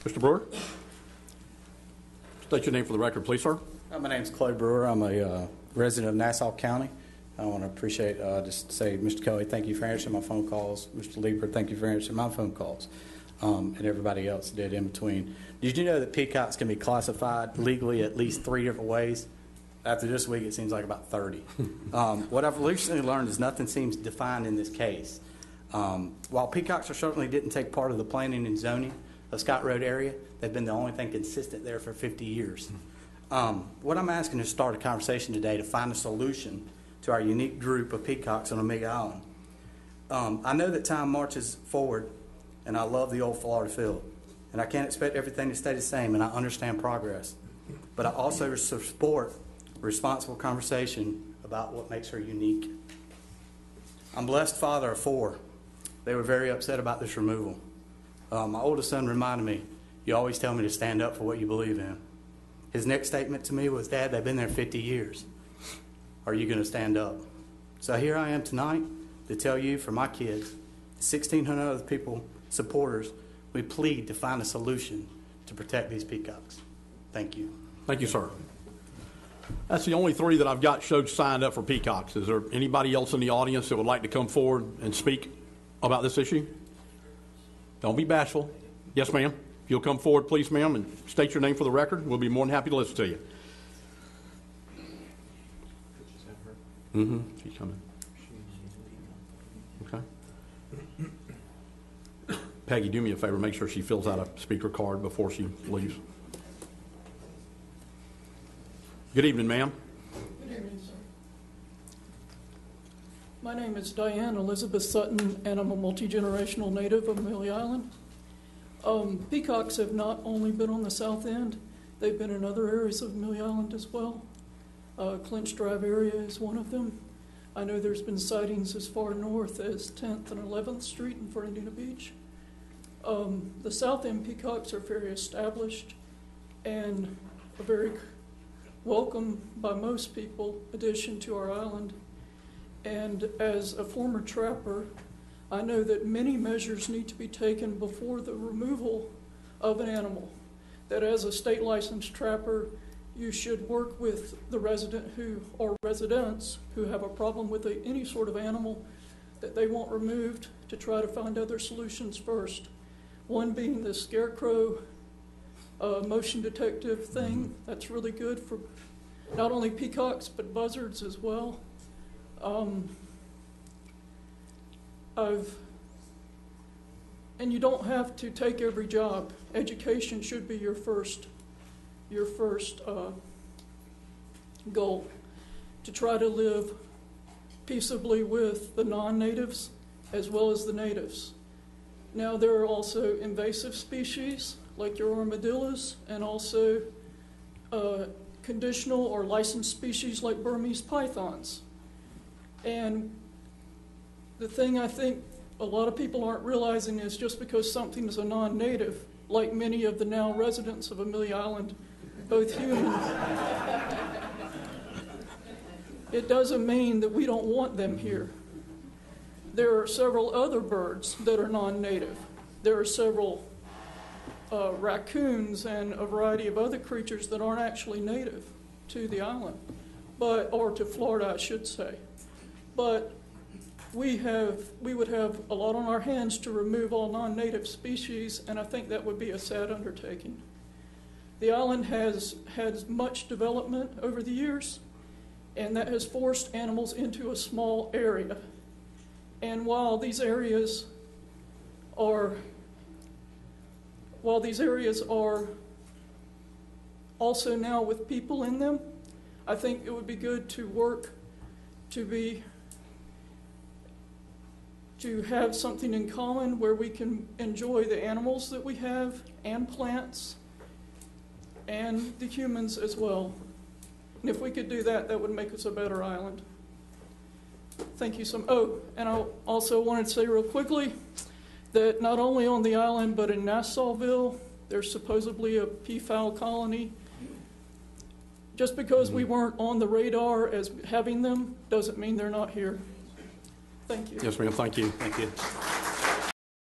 Mr. Brewer? State your name for the record, please, sir. My name's Clay Brewer. I'm a resident of Nassau County. I want to appreciate, just say, Mr. Kelly, thank you for answering my phone calls. Mr. Lieber, thank you for answering my phone calls, and everybody else did in between. Did you know that peacocks can be classified legally at least 3 different ways? After this week, it seems like about 30. What I've recently learned is nothing seems defined in this case. While peacocks certainly didn't take part of the planning and zoning of Scott Road area, they've been the only thing consistent there for 50 years. What I'm asking is to start a conversation today to find a solution to our unique group of peacocks on Omega Island. I know that time marches forward, and I love the old Florida field, and I can't expect everything to stay the same, and I understand progress. But I also support responsible conversation about what makes her unique. I'm blessed father of 4. They were very upset about this removal. My oldest son reminded me, you always tell me to stand up for what you believe in. His next statement to me was, Dad, they've been there 50 years. Are you going to stand up? So here I am tonight to tell you, for my kids, 1,600 other people, supporters, we plead to find a solution to protect these peacocks. Thank you. Thank you, sir. That's the only 3 that I've got showed signed up for peacocks. Is there anybody else in the audience that would like to come forward and speak about this issue? Don't be bashful. Yes, ma'am. If you'll come forward, please, ma'am, and state your name for the record, we'll be more than happy to listen to you. She's coming. Okay. Peggy, do me a favor. Make sure she fills out a speaker card before she leaves. Good evening, ma'am. Good evening, sir. My name is Diane Elizabeth Sutton, and I'm a multi-generational native of Amelia Island. Peacocks have not only been on the south end, they've been in other areas of Amelia Island as well. Clinch Drive area is one of them. I know there's been sightings as far north as 10th and 11th Street in Fernandina Beach. The south end peacocks are very established and a very welcome by most people addition to our island. And as a former trapper, I know that many measures need to be taken before the removal of an animal. That as a state licensed trapper, you should work with the resident or residents who have a problem with any sort of animal that they want removed to try to find other solutions first. One being the scarecrow motion detective thing. That's really good for not only peacocks but buzzards as well. And you don't have to take every job. Education should be your first goal, to try to live peaceably with the non-natives as well as the natives. Now there are also invasive species like your armadillos, and also conditional or licensed species like Burmese pythons. And the thing I think a lot of people aren't realizing is just because something is a non-native, like many of the now residents of Amelia Island, both human, it doesn't mean that we don't want them here. There are several other birds that are non-native. There are several raccoons and a variety of other creatures that aren't actually native to the island, or to Florida, I should say. But we would have a lot on our hands to remove all non-native species, and I think that would be a sad undertaking. The island has had much development over the years, and that has forced animals into a small area. And while these areas are also now with people in them, I think it would be good to work to have something in common where we can enjoy the animals that we have and plants and the humans as well. And if we could do that, that would make us a better island. Thank you so much. Oh, and I also wanted to say real quickly that not only on the island but in Nassauville, there's supposedly a peafowl colony. Just because we weren't on the radar as having them doesn't mean they're not here. Thank you. Yes, ma'am. Thank you. Thank you.